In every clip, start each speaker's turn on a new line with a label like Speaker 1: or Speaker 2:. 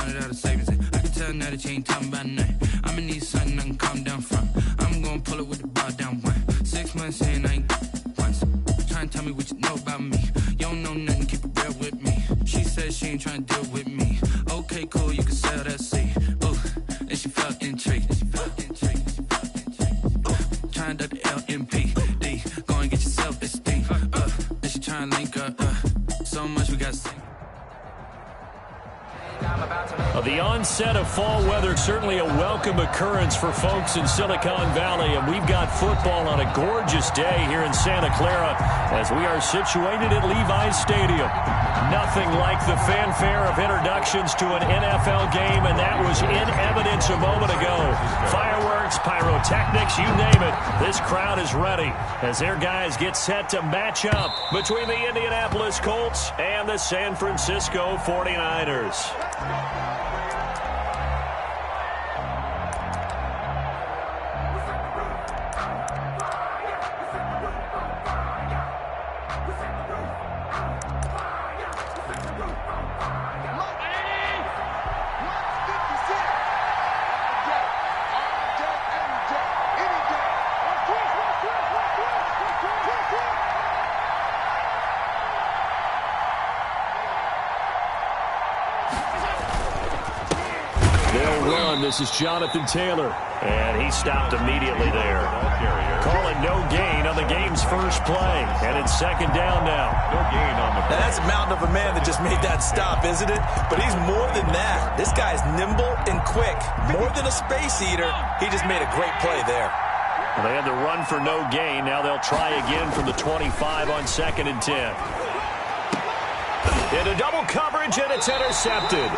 Speaker 1: Out of savings. I can tell now that you ain't talking about nothing. I'ma need something I can calm down from. I'm gonna pull it with the bar down one. 6 months in, I ain't once. Try and tell me what you know about me. You don't know nothing, keep it real with me. She said she ain't trying to deal with me. Okay, cool, you can sell that seat. Ooh, and she felt intrigued. Trying to the LMPD. Go and get your self-esteem. And she trying to link up. So much we got to see.
Speaker 2: The onset of fall weather, certainly a welcome occurrence for folks in Silicon Valley, and we've got football on a gorgeous day here in Santa Clara as we are situated at Levi's Stadium. Nothing like the fanfare of introductions to an NFL game, and that was in evidence a moment ago. Fireworks, pyrotechnics, you name it. This crowd is ready as their guys get set to match up between the Indianapolis Colts and the San Francisco 49ers. This is Jonathan Taylor, and he stopped immediately there. Calling no gain on the game's first play, and it's second down now.
Speaker 3: No gain on the play. Now that's a mountain of a man that just made that stop, isn't it? But he's more than that. This guy's nimble and quick. More than a space eater, he just made a great play there.
Speaker 2: Well, they had the run for no gain. Now they'll try again from the 25 on 2nd and 10. Into double coverage, and it's intercepted.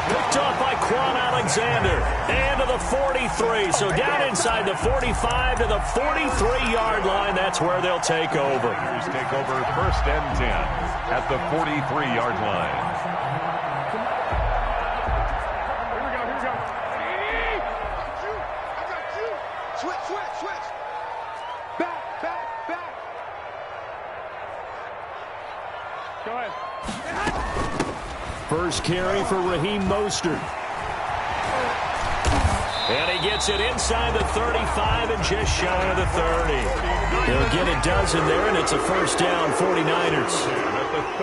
Speaker 2: Picked off by Quan Alexander. And to the 43. So down inside the 45 to the 43-yard line. That's where they'll take over.
Speaker 4: Here's take over 1st and 10 at the 43-yard line.
Speaker 5: Here we go. I got you. Switch. Back. Go ahead.
Speaker 2: First carry for Raheem Mostert. And he gets it inside the 35 and just shy of the 30. He'll get a dozen there, and it's a first down, 49ers.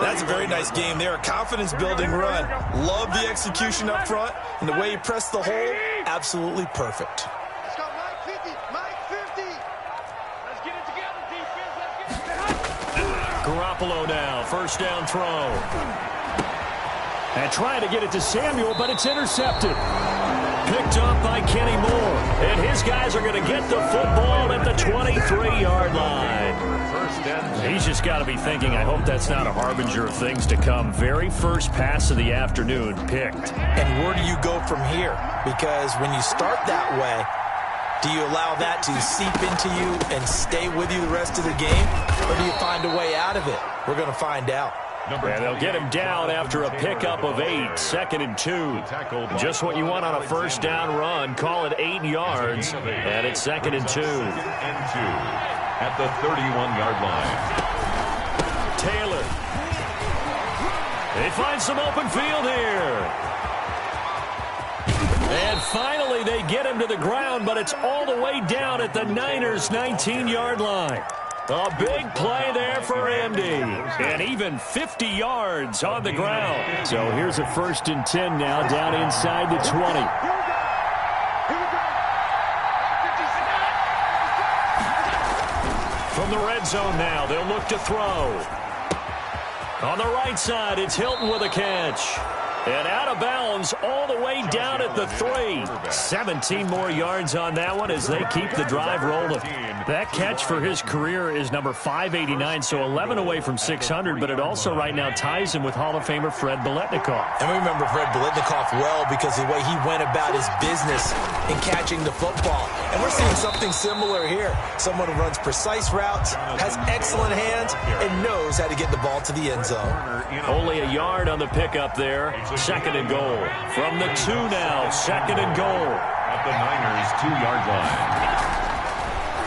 Speaker 3: That's a very nice game there. A confidence-building run. Love the execution up front, and the way he pressed the hole, absolutely perfect.
Speaker 5: Let's go, Mike 50. Let's get it together, defense. Let's get it.
Speaker 2: Garoppolo now, first down throw. And trying to get it to Samuel, but it's intercepted. Picked up by Kenny Moore. And his guys are going to get the football at the 23-yard line. He's just got to be thinking, I hope that's not a harbinger of things to come. Very first pass of the afternoon picked.
Speaker 3: And where do you go from here? Because when you start that way, do you allow that to seep into you and stay with you the rest of the game? Or do you find a way out of it? We're going to find out.
Speaker 2: And they'll get him down after a pickup of 8, 2nd and 2. Just what you want on a first down run. Call it 8 yards, and it's 2nd and 2.
Speaker 4: At the 31-yard line.
Speaker 2: Taylor. They find some open field here. And finally, they get him to the ground, but it's all the way down at the Niners' 19-yard line. A big play there for Andy. And even 50 yards on the ground. So here's a 1st and 10 now down inside the 20. From the red zone now, they'll look to throw. On the right side, it's Hilton with a catch. And out of bounds all the way down at the 3. 17 more yards on that one as they keep the drive rolling. That catch for his career is number 589, so 11 away from 600, but it also right now ties him with Hall of Famer Fred Biletnikoff.
Speaker 3: And we remember Fred Biletnikoff well because of the way he went about his business in catching the football. And we're seeing something similar here. Someone who runs precise routes, has excellent hands, and knows how to get the ball to the end zone.
Speaker 2: Only a yard on the pickup there. 2nd and goal. From the 2 now, 2nd and goal.
Speaker 4: At the Niners' 2-yard line.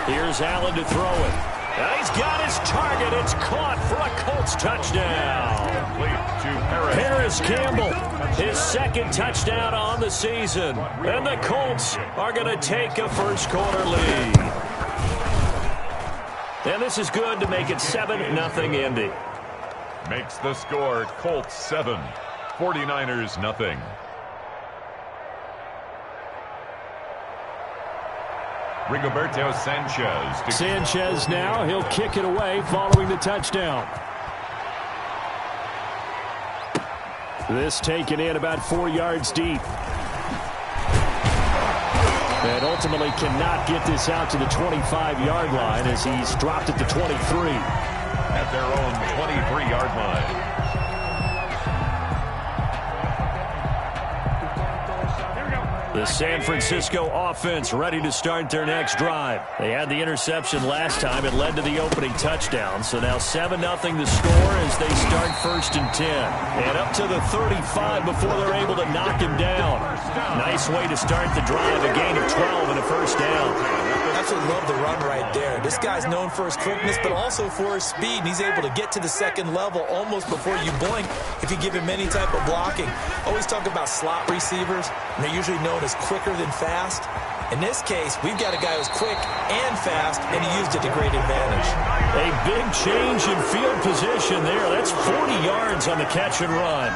Speaker 2: Here's Allen to throw it. And he's got his target. It's caught for a Colts touchdown.
Speaker 4: Complete to
Speaker 2: Paris Campbell, his second touchdown on the season. And the Colts are going to take a first quarter lead. And this is good to make it 7-0 Indy.
Speaker 4: Makes the score Colts 7, 49ers nothing. Rigoberto Sanchez.
Speaker 2: Sanchez now, he'll kick it away following the touchdown. This taken in about 4 yards deep. And ultimately cannot get this out to the 25-yard line as he's dropped at the 23.
Speaker 4: At their own 23-yard line.
Speaker 2: The San Francisco offense ready to start their next drive. They had the interception last time. It led to the opening touchdown. So now 7-0 the score as they start 1st and 10. And up to the 35 before they're able to knock him down. Nice way to start the drive. A gain of 12 and a first down.
Speaker 3: Absolutely love the run right there. This guy's known for his quickness, but also for his speed. And he's able to get to the second level almost before you blink if you give him any type of blocking. Always talk about slot receivers, and they're usually known as quicker than fast. In this case, we've got a guy who's quick and fast, and he used it to great advantage.
Speaker 2: A big change in field position there. That's 40 yards on the catch and run.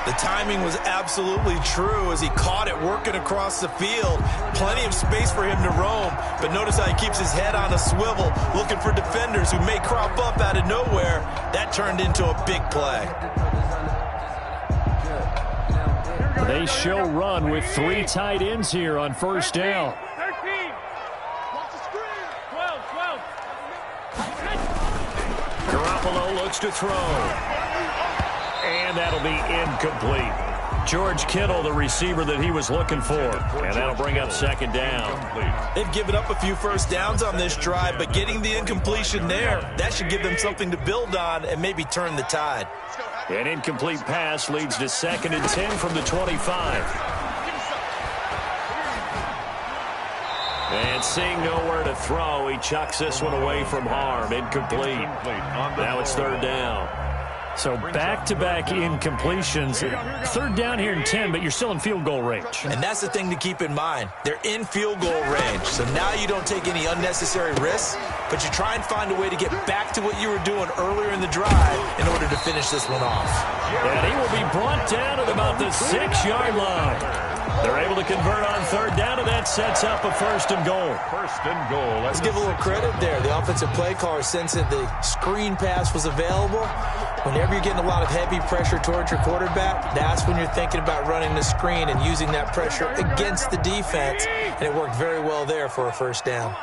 Speaker 3: The timing was absolutely true as he caught it working across the field. Plenty of space for him to roam, but notice how he keeps his head on a swivel, looking for defenders who may crop up out of nowhere. That turned into a big play.
Speaker 2: They show run with 3 tight ends here on first down.
Speaker 5: 13. Watch the screen. 12.
Speaker 2: Garoppolo looks to throw. And that'll be incomplete. George Kittle, the receiver that he was looking for. And that'll bring up second down.
Speaker 3: They've given up a few first downs on this drive, but getting the incompletion there, that should give them something to build on and maybe turn the tide.
Speaker 2: An incomplete pass leads to 2nd and 10 from the 25. And seeing nowhere to throw, he chucks this one away from harm. Incomplete. Now it's 3rd down. So back-to-back incompletions. 3rd down here in 10, but you're still in field goal range.
Speaker 3: And that's the thing to keep in mind. They're in field goal range. So now you don't take any unnecessary risks, but you try and find a way to get back to what you were doing earlier in the drive in order to finish this one off.
Speaker 2: And he will be brought down at about the 6-yard line. They're able to convert on 3rd down, and that sets up a 1st and goal.
Speaker 4: 1st and goal.
Speaker 3: Let's give a little credit there. The offensive play caller sensed that the screen pass was available. Whenever you're getting a lot of heavy pressure towards your quarterback, that's when you're thinking about running the screen and using that pressure against the defense. And it worked very well there for a 1st down.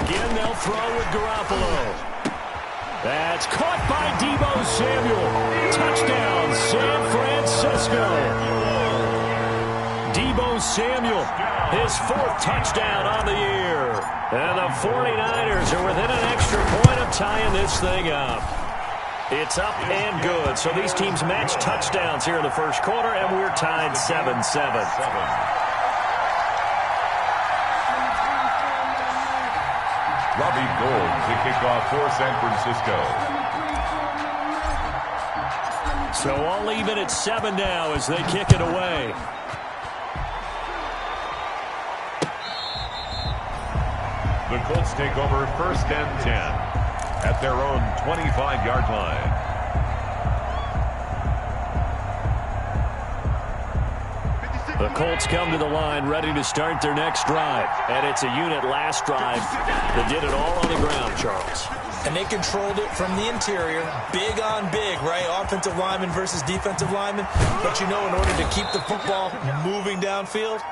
Speaker 2: Again, they'll throw with Garoppolo. That's caught by Deebo Samuel. Touchdown, San Francisco. Deebo Samuel, his 4th touchdown on the year. And the 49ers are within an extra point of tying this thing up. It's up and good. So these teams match touchdowns here in the first quarter, and we're tied 7-7.
Speaker 4: Robbie Gould to kick off for San Francisco.
Speaker 2: So all even at 7 now as they kick it away.
Speaker 4: The Colts take over 1st and 10 at their own 25-yard line.
Speaker 2: The Colts come to the line ready to start their next drive. And it's a unit last drive that did it all on the ground, Charles.
Speaker 3: And they controlled it from the interior. Big on big, right? Offensive lineman versus defensive lineman. But you know, in order to keep the football moving downfield,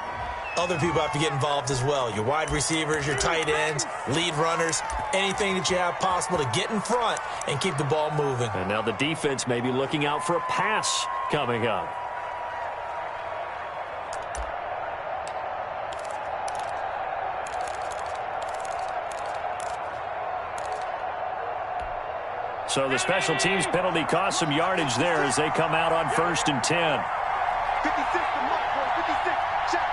Speaker 3: other people have to get involved as well. Your wide receivers, your tight ends, lead runners, anything that you have possible to get in front and keep the ball moving.
Speaker 2: And now the defense may be looking out for a pass coming up. So the special teams penalty cost some yardage there as they come out on 1st and 10.
Speaker 5: 56 to Mark, 56. Check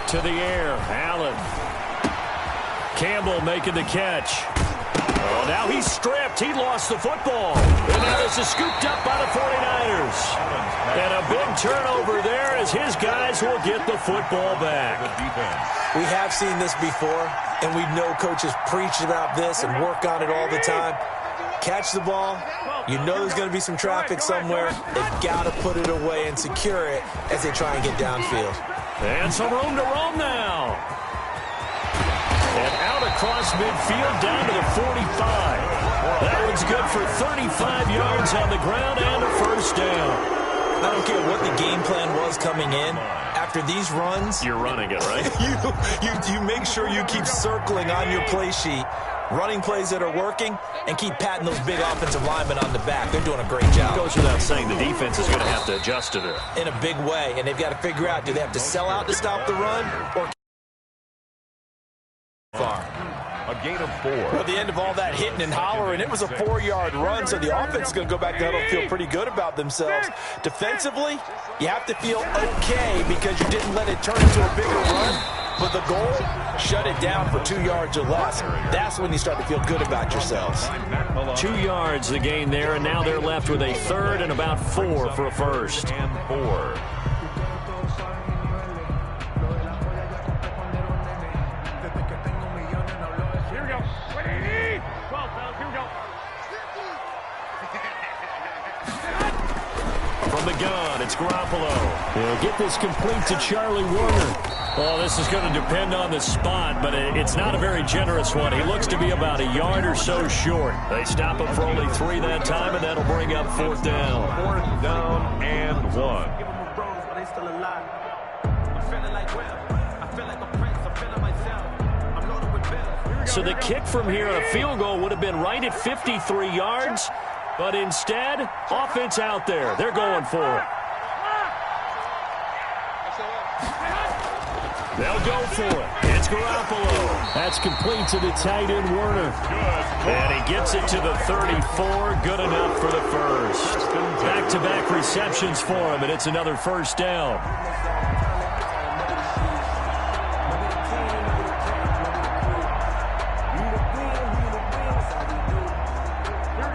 Speaker 5: 56.
Speaker 2: To the air, Allen. Campbell making the catch. Oh, now he's stripped. He lost the football. And now this is scooped up by the 49ers. And a big turnover there as his guys will get the football back.
Speaker 3: We have seen this before, and we know coaches preach about this and work on it all the time. Catch the ball. You know there's going to be some traffic somewhere. They've got to put it away and secure it as they try and get downfield.
Speaker 2: And some room to roam now. And out across midfield down to the 45. That one's good for 35 yards on the ground and a first down.
Speaker 3: I don't care what the game plan was coming in. After these runs,
Speaker 2: you're running it, right?
Speaker 3: you make sure you keep circling on your play sheet, running plays that are working, and keep patting those big offensive linemen on the back. They're doing a great job.
Speaker 2: It goes without saying the defense is going to have to adjust to it.
Speaker 3: In a big way, and they've got to figure out, do they have to sell out to stop the run, or far?
Speaker 4: A gain of 4.
Speaker 3: Well, at the end of all that hitting and hollering, it was a 4-yard run, so the offense is going to go back to huddle and feel pretty good about themselves. Defensively, you have to feel okay because you didn't let it turn into a bigger run, but the goal, shut it down for 2 yards or less. That's when you start to feel good about yourselves.
Speaker 2: 2 yards the gain there, and now they're left with a third and about 4 for a first.
Speaker 4: And 4.
Speaker 2: From the gun, it's Garoppolo. He'll get this complete to Charlie Warner. Well, this is going to depend on the spot, but it's not a very generous one. He looks to be about a yard or so short. They stop him for only 3 that time, and that'll bring up 4th down.
Speaker 4: 4th down and 1.
Speaker 2: So the kick from here on a field goal would have been right at 53 yards, but instead, offense out there. They're going for it. They'll go for it. It's Garoppolo. That's complete to the tight end, Werner. And he gets it to the 34. Good enough for the first. Back-to-back receptions for him, and it's another first down.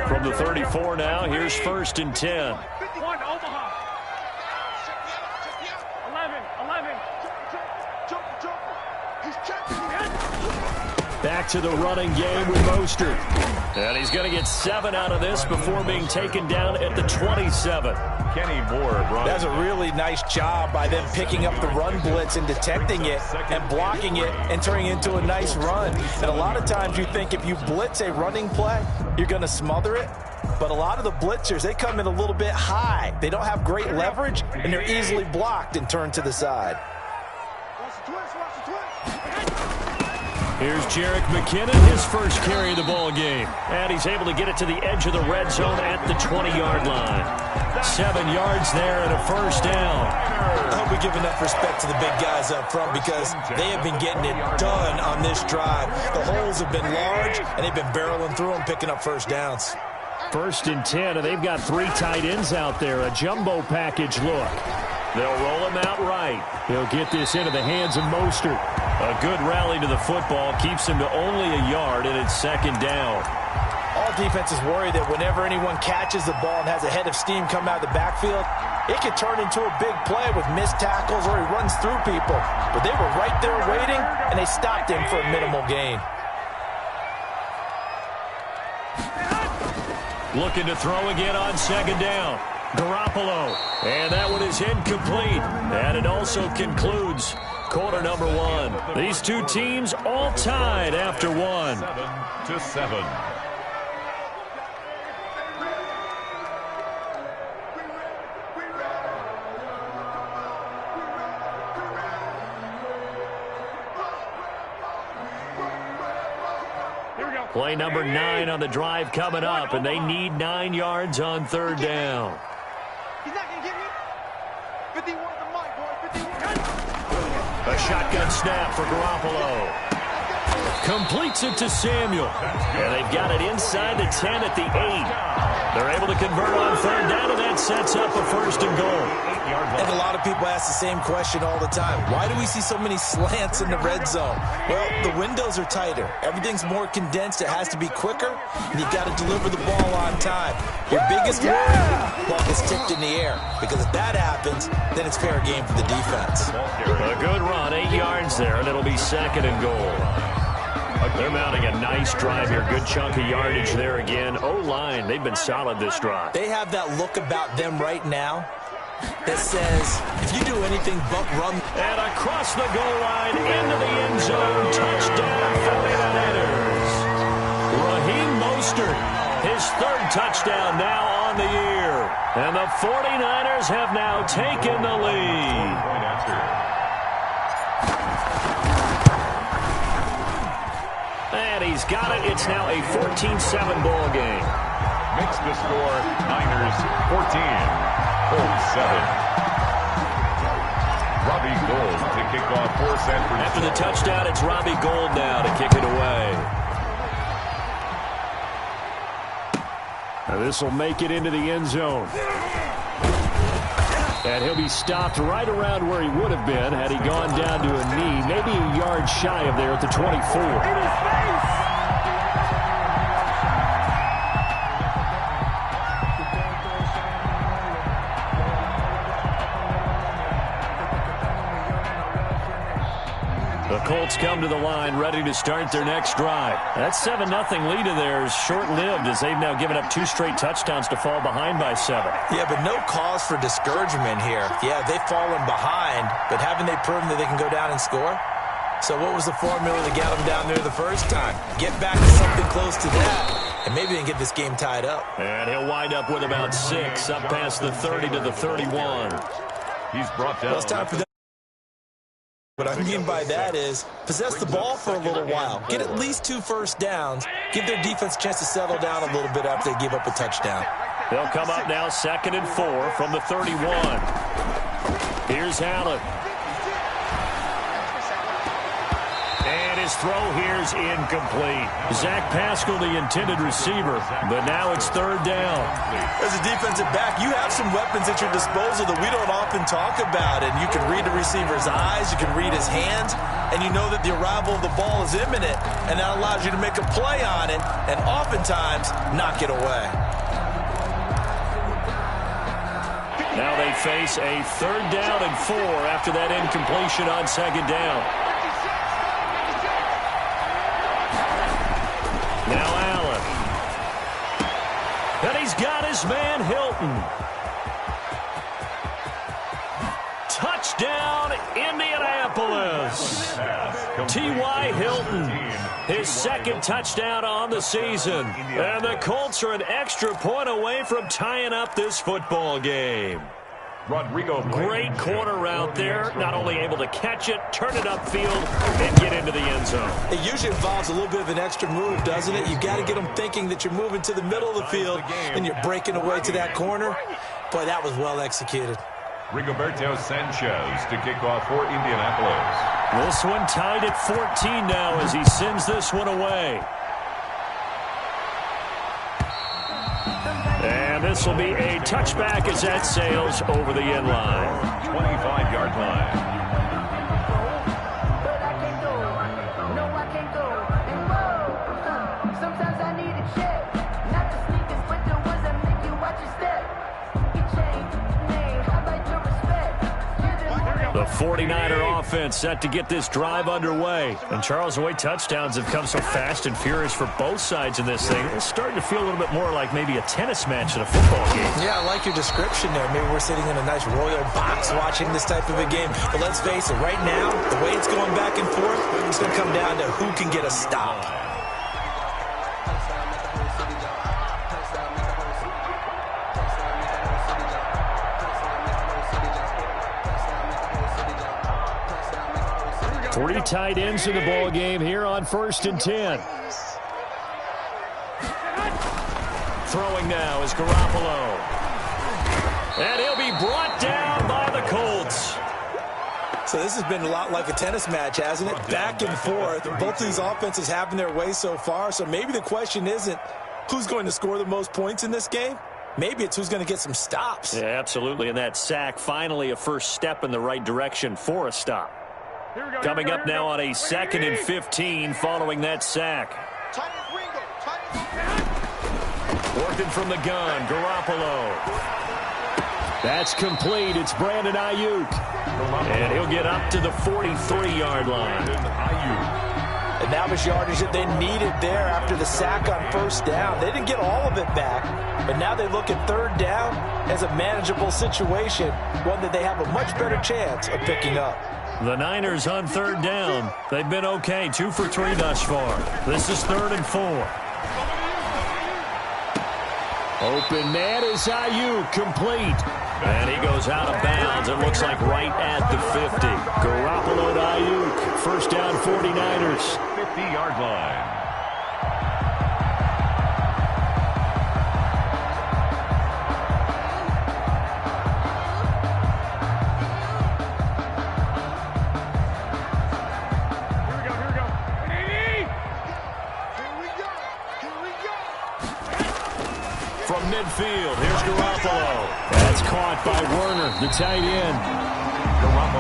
Speaker 2: From the 34 now, here's 1st and 10.
Speaker 5: 51, Omaha. 11.
Speaker 2: Back to the running game with Mostert. And he's going to get 7 out of this before being taken down at the 27.
Speaker 4: Kenny Moore brought
Speaker 3: That's a really nice job by them picking up the run blitz and detecting it and blocking it and turning it into a nice run. And a lot of times you think if you blitz a running play, you're going to smother it. But a lot of the blitzers, they come in a little bit high. They don't have great leverage, and they're easily blocked and turned to the side.
Speaker 2: Here's Jerick McKinnon, his first carry of the ball game. And he's able to get it to the edge of the red zone at the 20-yard line. 7 yards there and a first down.
Speaker 3: I hope we give enough respect to the big guys up front because they have been getting it done on this drive. The holes have been large, and they've been barreling through them, picking up first downs.
Speaker 2: 1st and 10, and they've got 3 tight ends out there. A jumbo package look. They'll roll him out right. He'll get this into the hands of Mostert. A good rally to the football keeps him to only a yard, and it's 2nd down.
Speaker 3: All defenses worry that whenever anyone catches the ball and has a head of steam come out of the backfield, it can turn into a big play with missed tackles or he runs through people. But they were right there waiting, and they stopped him for a minimal gain.
Speaker 2: Looking to throw again on 2nd down. Garoppolo. And that one is incomplete. And it also concludes quarter number 1. These two teams all tied after 1.
Speaker 4: 7-7.
Speaker 2: Play number 9 on the drive coming up, and they need 9 yards on 3rd down.
Speaker 5: He's not going to get me. 51 to Mike, boy. 51.
Speaker 2: A shotgun snap for Garoppolo. Completes it to Samuel. And they've got it inside the 10 at the 8. They're able to convert on 3rd down, and that sets up a 1st first and goal.
Speaker 3: And a lot of people ask the same question all the time. Why do we see so many slants in the red zone? Well, the windows are tighter. Everything's more condensed. It has to be quicker, and you've got to deliver the ball on time. Your biggest worry, ball gets tipped in the air, because if that happens, then it's fair game for the defense.
Speaker 2: A good run, 8 yards there, and it'll be second and goal. They're mounting a nice drive here. Good chunk of yardage there again. O-line, they've been solid this drive.
Speaker 3: They have that look about them right now that says, if you do anything but run.
Speaker 2: And across the goal line, into the end zone, touchdown 49ers. Raheem Mostert, his third touchdown now on the year. And the 49ers have now taken the lead. And he's got it. It's now a 14-7 ball game.
Speaker 4: Makes the score Niners 14, Colts 7. Robbie Gould to kick off for San Francisco.
Speaker 2: After the touchdown, it's Robbie Gould now to kick it away. Now this will make it into the end zone. And he'll be stopped right around where he would have been had he gone down to a knee, maybe a yard shy of there at the 24. The Colts come to the line ready to start their next drive. That 7-0 lead of theirs short-lived as they've now given up 2 straight touchdowns to fall behind by 7.
Speaker 3: Yeah, but no cause for discouragement here. Yeah, they've fallen behind, but haven't they proven that they can go down and score? So what was the formula to get them down there the first time? Get back to something close to that, and maybe they can get this game tied up.
Speaker 2: And he'll wind up with about 6, up past the 30 to the 31.
Speaker 4: He's brought down.
Speaker 3: Well, it's time for them. What I mean by that is possess the ball for a little while. Get at least 2 first downs. Give their defense a chance to settle down a little bit after they give up a touchdown.
Speaker 2: They'll come up now 2nd and 4 from the 31. Here's Allen. And his throw here's incomplete. Zach Pascal, the intended receiver, but now it's 3rd down.
Speaker 3: As a defensive back, you have some weapons at your disposal that we don't often talk about. And you can read the receiver's eyes, you can read his hands, and you know that the arrival of the ball is imminent, and that allows you to make a play on it and oftentimes knock it away.
Speaker 2: Now they face a 3rd down and 4 after that incompletion on 2nd down. Now Allen. And he's got his man Hilton. Touchdown, Indianapolis. T.Y. Hilton, his 2nd touchdown on the season. And the Colts are an extra point away from tying up this football game.
Speaker 4: Rodrigo.
Speaker 2: Great corner route there. Not only able to catch it, turn it upfield, and get into the end zone.
Speaker 3: It usually involves a little bit of an extra move, doesn't it? You've got to get them thinking that you're moving to the middle of the field and you're breaking away to that corner. Boy, that was well executed.
Speaker 4: Rigoberto Sanchez to kick off for Indianapolis.
Speaker 2: This one tied at 14 now as he sends this one away. And this will be a touchback as that sails over the end line.
Speaker 4: 25-yard line.
Speaker 2: The 49er offense set to get this drive underway. And Charles, the way touchdowns have come so fast and furious for both sides in this thing, it's starting to feel a little bit more like maybe a tennis match in a football game.
Speaker 3: Yeah, I like your description there. Maybe we're sitting in a nice royal box watching this type of a game. But let's face it, right now, the way it's going back and forth, it's going to come down to who can get a stop.
Speaker 2: Three tight ends in the ball game here on 1st and 10. Throwing now is Garoppolo. And he'll be brought down by the Colts.
Speaker 3: So this has been a lot like a tennis match, hasn't it? Back and forth. Both of these offenses having their way so far. So maybe the question isn't who's going to score the most points in this game. Maybe it's who's going to get some stops.
Speaker 2: Yeah, absolutely. And that sack, finally a first step in the right direction for a stop. Coming up now on a 2nd and 15 following that sack. Working from the gun, Garoppolo. That's complete. It's Brandon Ayuk. And he'll get up to the 43-yard line.
Speaker 3: And that was yardage that they needed there after the sack on first down. They didn't get all of it back, but now they look at third down as a manageable situation, one that they have a much better chance of picking up.
Speaker 2: The Niners on third down. They've been okay, 2 for 3 thus far. This is 3rd and 4. Open man is Ayuk, complete. And he goes out of bounds. It looks like right at the 50. Garoppolo to Ayuk. First down, 49ers.
Speaker 4: 50-yard line.
Speaker 2: From midfield, here's Garoppolo. That's caught by Werner, the tight end.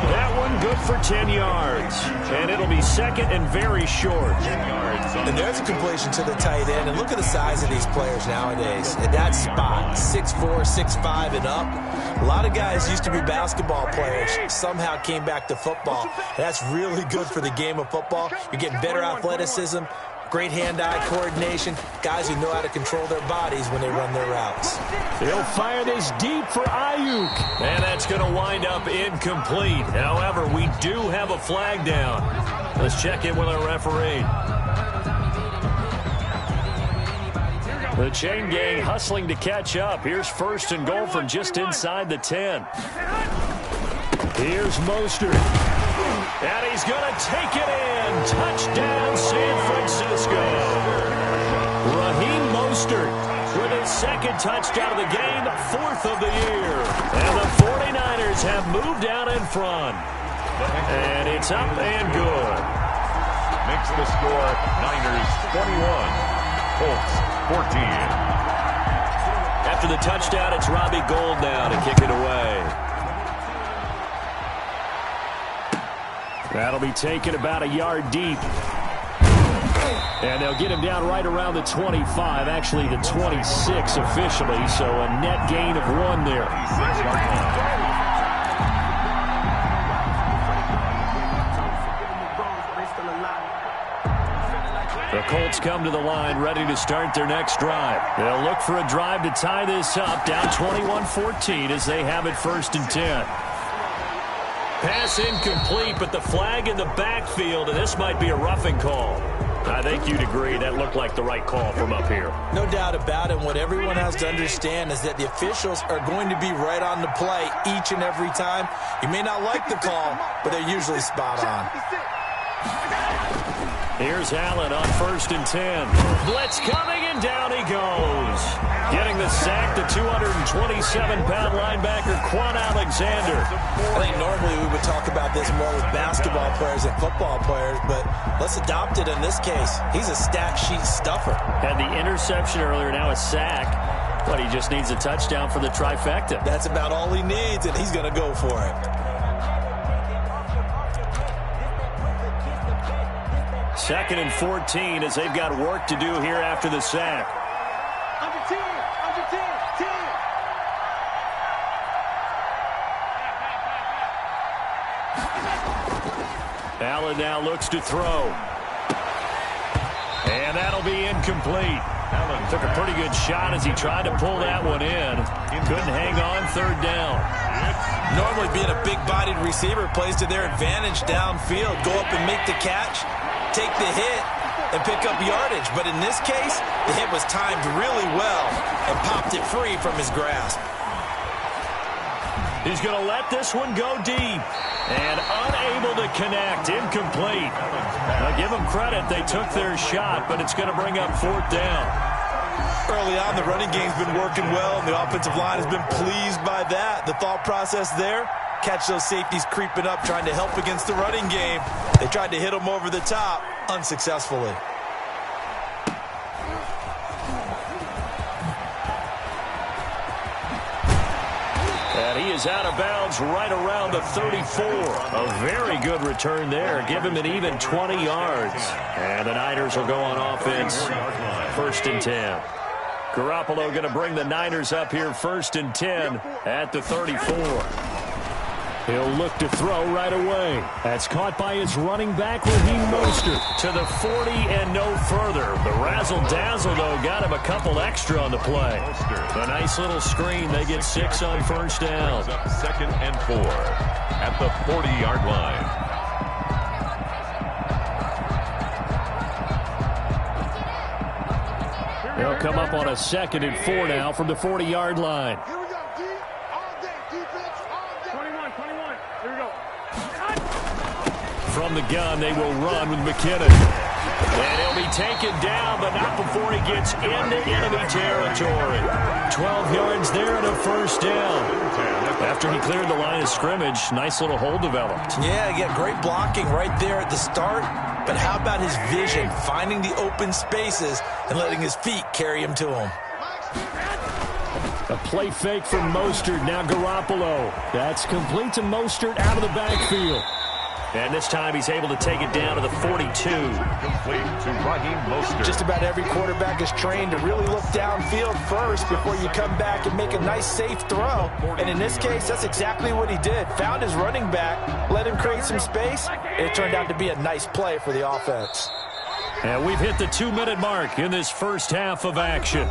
Speaker 2: That one good for 10 yards. And it'll be 2nd and very short.
Speaker 3: And there's a completion to the tight end. And look at the size of these players nowadays. At that spot, 6'4", 6'5", and up. A lot of guys used to be basketball players, somehow came back to football. And that's really good for the game of football. You're getting better athleticism, great hand-eye coordination, guys who know how to control their bodies when they run their routes.
Speaker 2: He'll fire this deep for Ayuk. And that's going to wind up incomplete. However, we do have a flag down. Let's check in with our referee. The chain gang hustling to catch up. Here's 1st and goal from just inside the 10. Here's Mostert. And he's going to take it in. Touchdown, San Francisco. Raheem Mostert with his 2nd touchdown of the game, 4th of the year. And the 49ers have moved out in front. And it's up and good.
Speaker 4: Makes the score Niners 21, Colts 14.
Speaker 2: After the touchdown, it's Robbie Gould now to kick it away. That'll be taken about a yard deep. And they'll get him down right around the 25, actually the 26 officially, so a net gain of 1 there. The Colts come to the line ready to start their next drive. They'll look for a drive to tie this up, down 21-14 as they have it 1st and 10. Pass incomplete, but the flag in the backfield, and this might be a roughing call. I think you'd agree that looked like the right call from up here.
Speaker 3: No doubt about it. What everyone has to understand is that the officials are going to be right on the play each and every time. You may not like the call, but they're usually spot on.
Speaker 2: Here's Allen on 1st and 10. Blitz coming, and down he goes. Getting the sack, the 227-pound linebacker, Quan Alexander.
Speaker 3: I think normally we would talk about this more with basketball players and football players, but let's adopt it in this case. He's a stat sheet stuffer.
Speaker 2: Had the interception earlier, now a sack. But he just needs a touchdown for the trifecta.
Speaker 3: That's about all he needs, and he's going to go for it.
Speaker 2: 2nd and 14 as they've got work to do here after the sack.
Speaker 5: Under 10, under 10, 10.
Speaker 2: Allen now looks to throw. And that'll be incomplete. Allen took a pretty good shot as he tried to pull that one in. Couldn't hang on 3rd down.
Speaker 3: Normally being a big-bodied receiver plays to their advantage downfield. Go up and make the catch, take the hit, and pick up yardage. But in this case, the hit was timed really well and popped it free from his grasp.
Speaker 2: He's going to let this one go deep. And unable to connect. Incomplete. Now give them credit. They took their shot, but it's going to bring up 4th down.
Speaker 3: Early on, the running game's been working well, and the offensive line has been pleased by that. The thought process there, catch those safeties creeping up, trying to help against the running game. They tried to hit them over the top, unsuccessfully.
Speaker 2: he is out of bounds right around the 34. A very good return there. Give him an even 20 yards. And the Niners will go on offense. 1st and 10. Garoppolo going to bring the Niners up here 1st and 10 at the 34. He'll look to throw right away. That's caught by his running back, Raheem Mostert. To the 40 and no further. The razzle-dazzle, though, got him a couple extra on the play. A nice little screen. They get 6 on 1st down.
Speaker 4: 2nd and 4 at the 40-yard line.
Speaker 2: They'll come up on a 2nd and 4 now from the 40-yard line. From the gun, they will run with McKinnon. And he'll be taken down, but not before he gets into enemy territory. 12 yards there and a 1st down. After he cleared the line of scrimmage, nice little hole developed.
Speaker 3: Yeah, again, great blocking right there at the start. But how about his vision, finding the open spaces and letting his feet carry him to him?
Speaker 2: A play fake from Mostert, now Garoppolo. That's complete to Mostert out of the backfield. And this time he's able to take it down to the 42.
Speaker 4: Complete to Raheem Mostert.
Speaker 3: Just about every quarterback is trained to really look downfield first before you come back and make a nice, safe throw. And in this case, that's exactly what he did. Found his running back, let him create some space, and it turned out to be a nice play for the offense.
Speaker 2: And we've hit the 2-minute mark in this first half of action.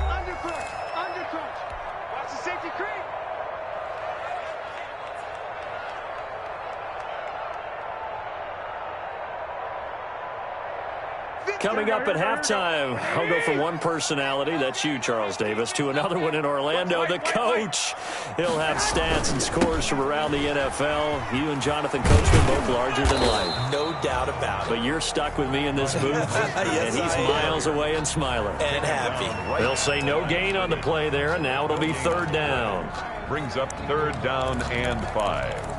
Speaker 2: Coming up at halftime, I'll go from one personality, that's you, Charles Davis, to another one in Orlando, the coach. He'll have stats and scores from around the NFL. You and Jonathan Coachman both larger than life.
Speaker 3: No doubt about it.
Speaker 2: But you're stuck with me in this booth,
Speaker 3: yes,
Speaker 2: and he's miles away and smiling.
Speaker 3: And happy.
Speaker 2: They'll say no gain on the play there, and now it'll be 3rd down.
Speaker 4: Brings up 3rd down and 5.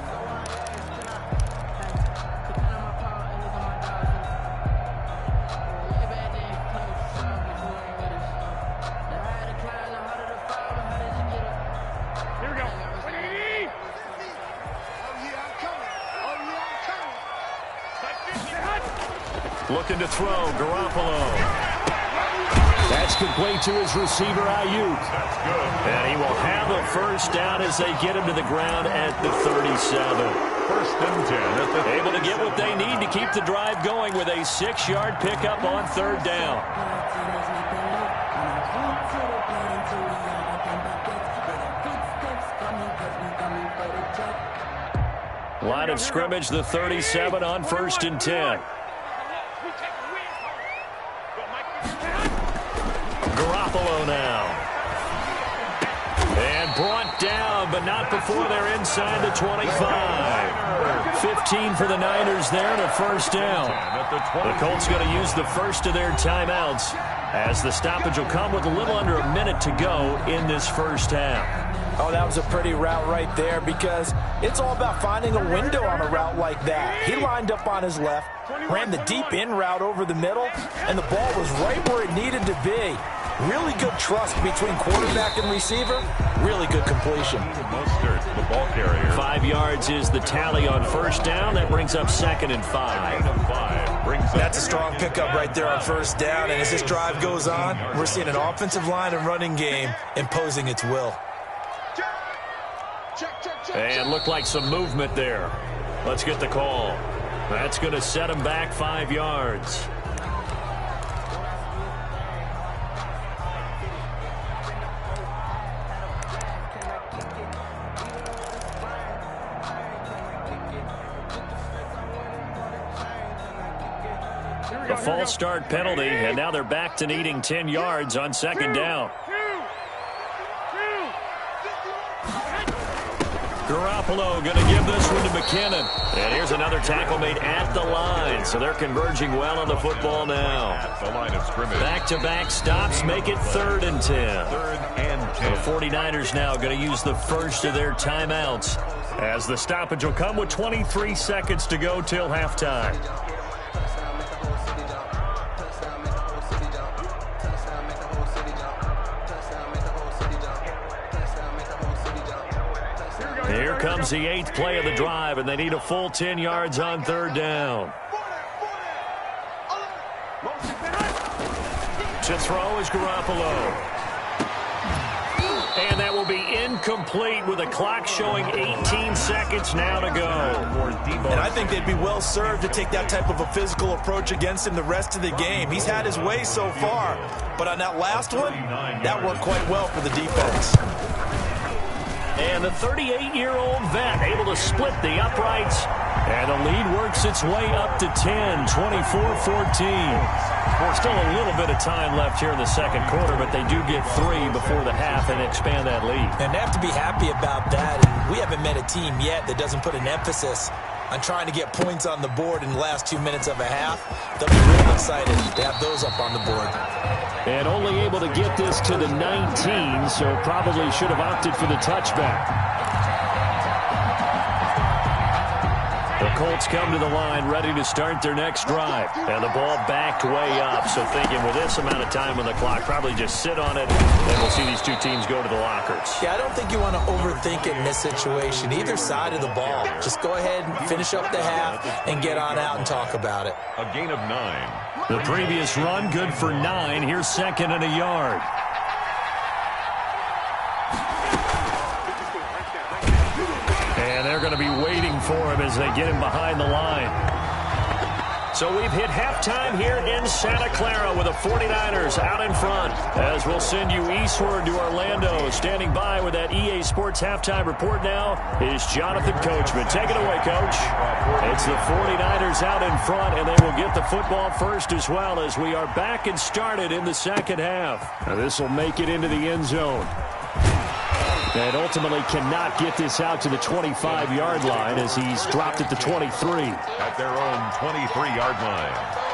Speaker 2: Looking to throw, Garoppolo. That's complete to his receiver, Ayuk.
Speaker 4: That's good.
Speaker 2: And he will have a 1st down as they get him to the ground at the 37.
Speaker 4: 1st and 10 at the 37.
Speaker 2: Able to get what they need to keep the drive going with a 6-yard pickup on 3rd down. Line of scrimmage, the 37 on 1st and 10. Garoppolo now. And brought down, but not before they're inside the 25. 15 for the Niners there and a 1st down. The Colts going to use the first of their timeouts as the stoppage will come with a little under a minute to go in this first half.
Speaker 3: Oh, that was a pretty route right there because it's all about finding a window on a route like that. He lined up on his left, ran the deep in route over the middle, and the ball was right where it needed to be. Really good trust between quarterback and receiver. Really good completion.
Speaker 4: Mostert, the ball carrier.
Speaker 2: 5 yards is the tally on 1st down. That brings up 2nd and 5.
Speaker 3: That's a strong pickup right there on 1st down. And as this drive goes on, we're seeing an offensive line and running game imposing its will.
Speaker 2: And looked like some movement there. Let's get the call. That's going to set him back 5 yards. A false start penalty, and now they're back to needing 10 yards on 2nd down. Garoppolo going to give this one to McKinnon. And here's another tackle made at the line. So they're converging well on the football now.
Speaker 4: At the line of scrimmage.
Speaker 2: Back-to-back stops make it 3rd and 10.
Speaker 4: 3rd and 10.
Speaker 2: The 49ers now going to use the first of their timeouts as the stoppage will come with 23 seconds to go till halftime. Here comes the 8th play of the drive, and they need a full 10 yards on third down. To throw is Garoppolo. And that will be incomplete with the clock showing 18 seconds now to go.
Speaker 3: And I think they'd be well served to take that type of a physical approach against him the rest of the game. He's had his way so far, but on that last one, that worked quite well for the defense.
Speaker 2: And the 38-year-old vet able to split the uprights. And the lead works its way up to 10, 24-14. Still a little bit of time left here in the second quarter, but they do get 3 before the half and expand that lead.
Speaker 3: And they have to be happy about that. And we haven't met a team yet that doesn't put an emphasis on trying to get points on the board in the last 2 minutes of a half. They'll be real excited to have those up on the board.
Speaker 2: And only able to get this to the 19, so probably should have opted for the touchback. The Colts come to the line ready to start their next drive. And the ball backed way up, so thinking with this amount of time on the clock, probably just sit on it, and we'll see these two teams go to the lockers.
Speaker 3: Yeah, I don't think you want to overthink it in this situation, either side of the ball. Just go ahead and finish up the half and get on out and talk about it.
Speaker 4: A gain of 9.
Speaker 2: The previous run, good for 9. Here's 2nd and a yard. And they're going to be waiting for him as they get him behind the line. So we've hit halftime here in Santa Clara with the 49ers out in front. As we'll send you eastward to Orlando. Standing by with that EA Sports halftime report now is Jonathan Coachman. Take it away, Coach. It's the 49ers out in front, and they will get the football first as well as we are back and started in the second half. Now this will make it into the end zone. And ultimately cannot get this out to the 25-yard line as he's dropped at the 23.
Speaker 4: At their own 23-yard line.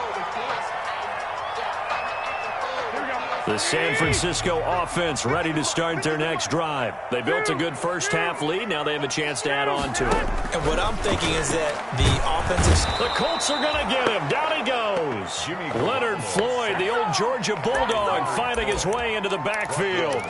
Speaker 2: The San Francisco offense ready to start their next drive. They built a good first half lead. Now they have a chance to add on to it.
Speaker 3: And what I'm thinking is that the offensive...
Speaker 2: The Colts are going to get him. Down he goes. Leonard Floyd, the old Georgia Bulldog, finding his way into the backfield.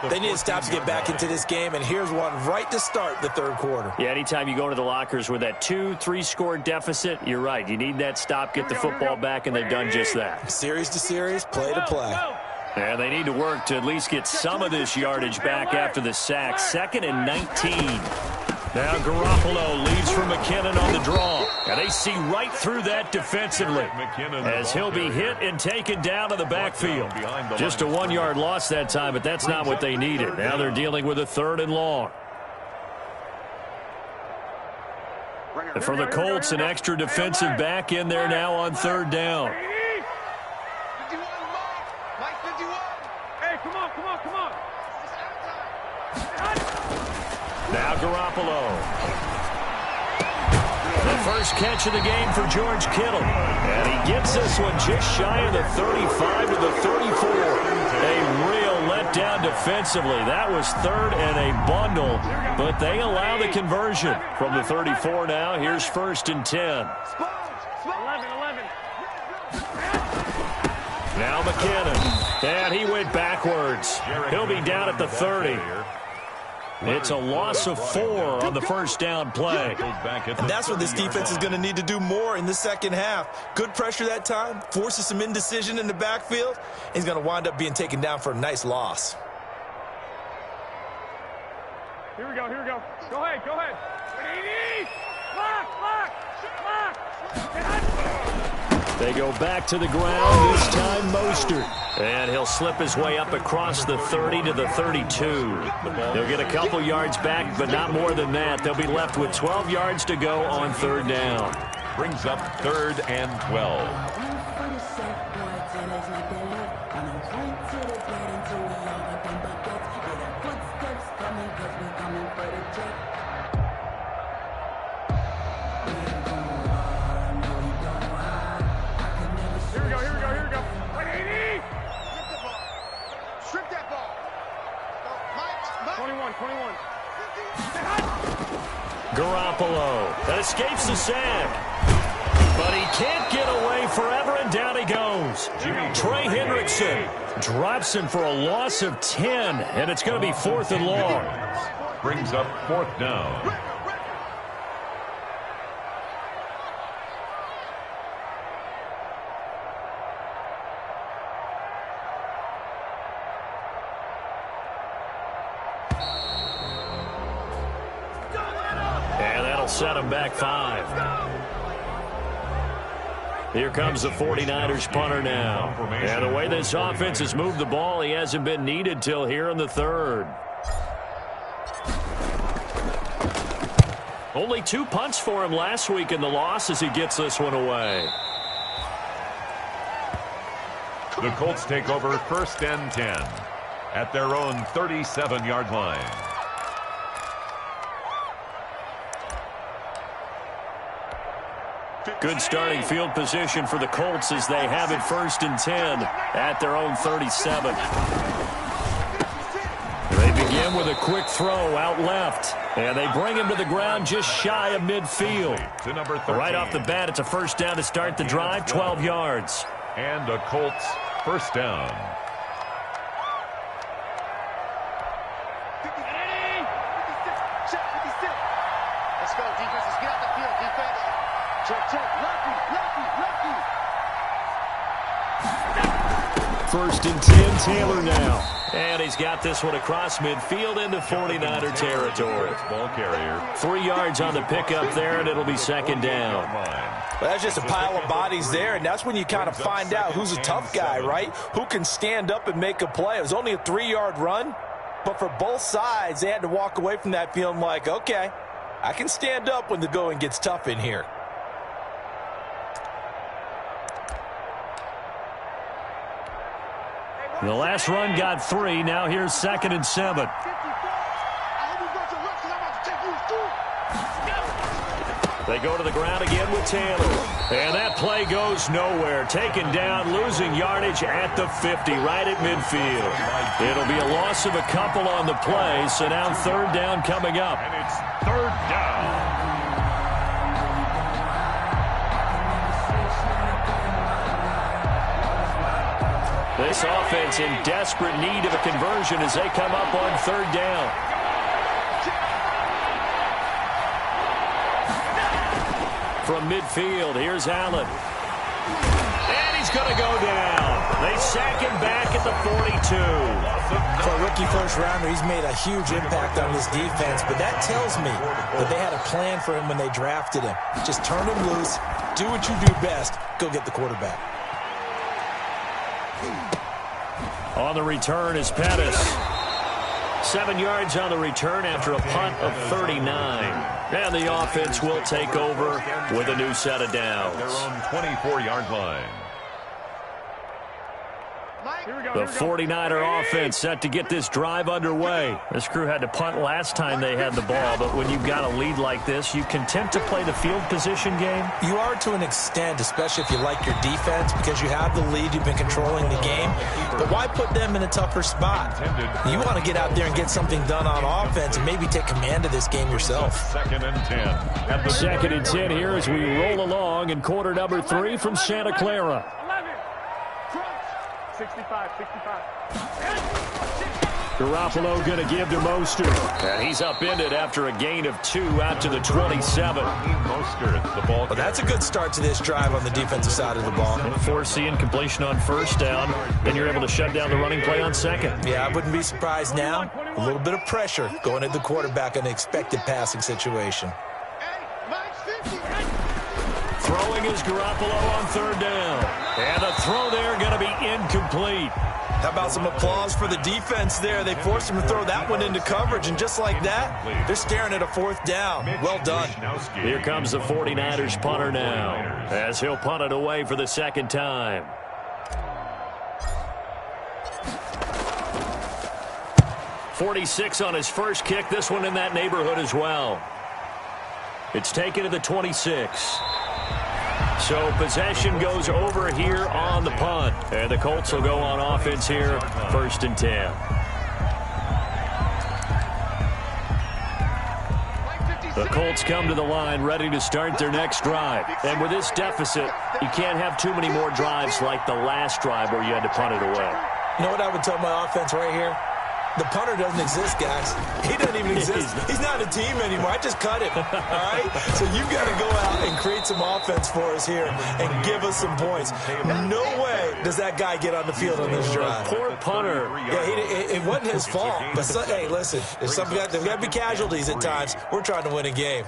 Speaker 3: They need to stop to get back into this game, and here's one right to start the third quarter.
Speaker 2: Yeah, anytime you go to the lockers with that 2-3 score deficit, you're right. You need that stop, get the football back, and they've done just that.
Speaker 3: Series to series, play to play.
Speaker 2: And they need to work to at least get some of this yardage back after the sack. 2nd and 19. Now Garoppolo leads from McKinnon on the draw. And they see right through that defensively as he'll be hit and taken down to the backfield. Just a 1-yard loss that time, but that's not what they needed. Now they're dealing with a 3rd and long. And for the Colts, an extra defensive back in there now on 3rd down. Now Garoppolo. The first catch of the game for George Kittle. And he gets this one just shy of the 35 to the 34. A real letdown defensively. That was 3rd and a bundle. But they allow the conversion from the 34 now. Here's 1st and 10. 11. Now McKinnon. And he went backwards. He'll be down at the 30. It's a loss of 4 on the first down play.
Speaker 3: And that's what this defense is going to need to do more in the second half. Good pressure that time, forces some indecision in the backfield. He's going to wind up being taken down for a nice loss.
Speaker 5: Here we go, here we go. Go ahead, go ahead. Lock.
Speaker 2: They go back to the ground, this time Mostert. And he'll slip his way up across the 30 to the 32. They'll get a couple yards back, but not more than that. They'll be left with 12 yards to go on 3rd down.
Speaker 4: Brings up 3rd and 12.
Speaker 5: Here we go. 180! Strip that ball. 21.
Speaker 2: Garoppolo that escapes the sack. But he can't get away forever, and down he goes. Trey Hendrickson drops him for a loss of 10, and it's going to be 4th and long.
Speaker 4: brings up 4th down.
Speaker 2: And that'll set him back 5. Here comes the 49ers punter now. And the way this offense has moved the ball, he hasn't been needed till here in the 3rd. Only 2 punts for him last week in the loss as he gets this one away.
Speaker 4: The Colts take over 1st and 10 at their own 37-yard line.
Speaker 2: Good starting field position for the Colts as they have it 1st and 10 at their own 37. They begin with a quick throw out left, and they bring him to the ground just shy of midfield.
Speaker 4: To number 13.
Speaker 2: Right off the bat, it's a 1st down to start the drive, 12 yards.
Speaker 4: And a Colts 1st down.
Speaker 5: Let's go, defense. Let's get out the field, defense. Check. Lucky.
Speaker 2: 1st and 10, Taylor now. And he's got this one across midfield into 49er territory.
Speaker 4: Ball carrier.
Speaker 2: 3 yards on the pickup there, and it'll be 2nd down.
Speaker 3: Well, that's just a pile of bodies there, and that's when you kind of find out who's a tough guy, right? Who can stand up and make a play. It was only a 3-yard run, but for both sides, they had to walk away from that feeling like, okay, I can stand up when the going gets tough in here.
Speaker 2: The last run got 3. Now here's 2nd and 7. They go to the ground again with Taylor. And that play goes nowhere. Taken down, losing yardage at the 50, right at midfield. It'll be a loss of a couple on the play, so now 3rd down coming up.
Speaker 4: And it's 3rd down.
Speaker 2: This offense in desperate need of a conversion as they come up on 3rd down. From midfield, here's Allen. And he's going to go down. They sack him back at the 42.
Speaker 3: For a rookie first-rounder, he's made a huge impact on this defense, but that tells me that they had a plan for him when they drafted him. Just turn him loose, do what you do best, go get the quarterback.
Speaker 2: On the return is Pettis. 7 yards on the return after a punt of 39. And the offense will take over with a new set of downs.
Speaker 4: Their own 24-yard line.
Speaker 2: The 49er offense set to get this drive underway. This crew had to punt last time they had the ball, but when you've got a lead like this, you content to play the field position game?
Speaker 3: You are to an extent, especially if you like your defense, because you have the lead, you've been controlling the game. But why put them in a tougher spot? You want to get out there and get something done on offense and maybe take command of this game yourself.
Speaker 4: 2nd and 10.
Speaker 2: 2nd and 10 here as we roll along in quarter number 3 from Santa Clara.
Speaker 5: 65.
Speaker 2: Garoppolo going to give to Mostert. And he's upended after a gain of 2 out to the 27.
Speaker 4: Mostert, the ball.
Speaker 3: Well, that's a good start to this drive on the defensive side of the ball.
Speaker 2: Foreseeing completion on 1st down. Then you're able to shut down the running play on 2nd.
Speaker 3: Yeah, I wouldn't be surprised now. A little bit of pressure going at the quarterback in an expected passing situation.
Speaker 2: Throwing is Garoppolo on 3rd down. And the throw there going to be incomplete.
Speaker 3: How about some applause for the defense there? They forced him to throw that one into coverage, and just like that, they're staring at a 4th down. Well done.
Speaker 2: Here comes the 49ers punter now, as he'll punt it away for the 2nd time. .46 on his first kick. This one in that neighborhood as well. It's taken to the 26. So possession goes over here on the punt. And the Colts will go on offense here, 1st and 10. The Colts come to the line ready to start their next drive. And with this deficit, you can't have too many more drives like the last drive where you had to punt it away.
Speaker 3: You know what I would tell my offense right here? The punter doesn't exist, guys. He doesn't even exist. He's not a team anymore. I just cut him, all right? So you've got to go out and create some offense for us here and give us some points. No way does that guy get on the field on this drive.
Speaker 2: Poor punter.
Speaker 3: Yeah, it wasn't his fault. But, hey, listen, there's got to be casualties at times. We're trying to win a game.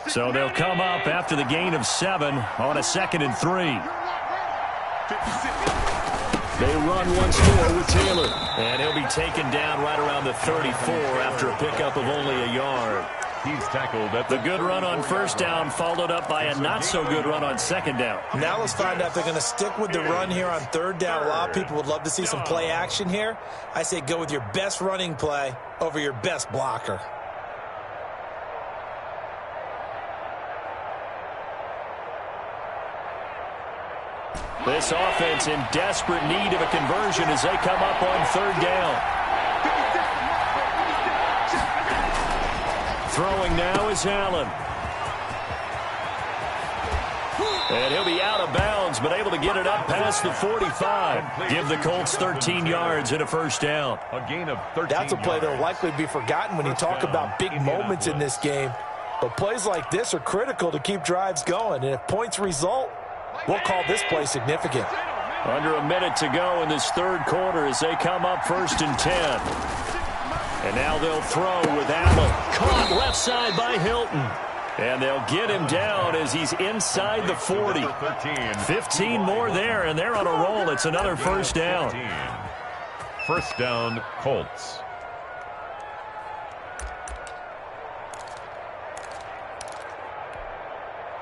Speaker 2: So they'll come up after the gain of 7 on a 2nd and 3. They run once more with Taylor. And he'll be taken down right around the 34 after a pickup of only a yard.
Speaker 4: He's tackled at
Speaker 2: the good run on first down, followed up by a not-so-good run on second down.
Speaker 3: Now let's find out if they're going to stick with the run here on third down. A lot of people would love to see some play action here. I say go with your best running play over your best blocker.
Speaker 2: This offense in desperate need of a conversion as they come up on third down. Throwing now is Allen. And he'll be out of bounds, but able to get it up past the 45. Give the Colts 13 yards and a first down.
Speaker 4: A gain of 13
Speaker 3: That's a play that will likely be forgotten when you talk about big moments in this game. But plays like this are critical to keep drives going. And if points result, we'll call this play significant.
Speaker 2: Under a minute to go in this third quarter as they come up 1st and 10. And now they'll throw with Allen. Caught left side by Hilton. And they'll get him down as he's inside the 40. 15 more there, and they're on a roll. It's another first down.
Speaker 4: First down, Colts.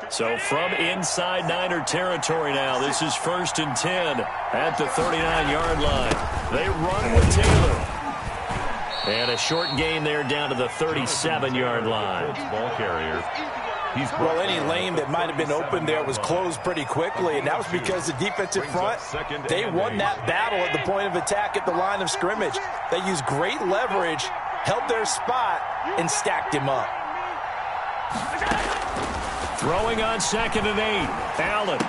Speaker 2: So from inside Niner territory now, this is 1st and 10 at the 39-yard line. They run with Taylor. And a short gain there down to the 37-yard line.
Speaker 4: Ball carrier.
Speaker 3: Well, any lane that might have been open there was closed pretty quickly, and that was because the defensive front, they won that battle at the point of attack at the line of scrimmage. They used great leverage, held their spot, and stacked him up.
Speaker 2: Throwing on 2nd and 8. Allen.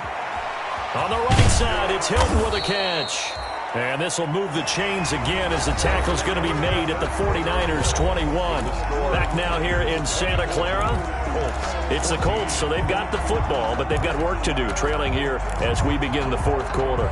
Speaker 2: On the right side, it's Hilton with a catch. And this will move the chains again as the tackle's going to be made at the 49ers 21. Back now here in Santa Clara. It's the Colts, so they've got the football, but they've got work to do, trailing here as we begin the fourth quarter.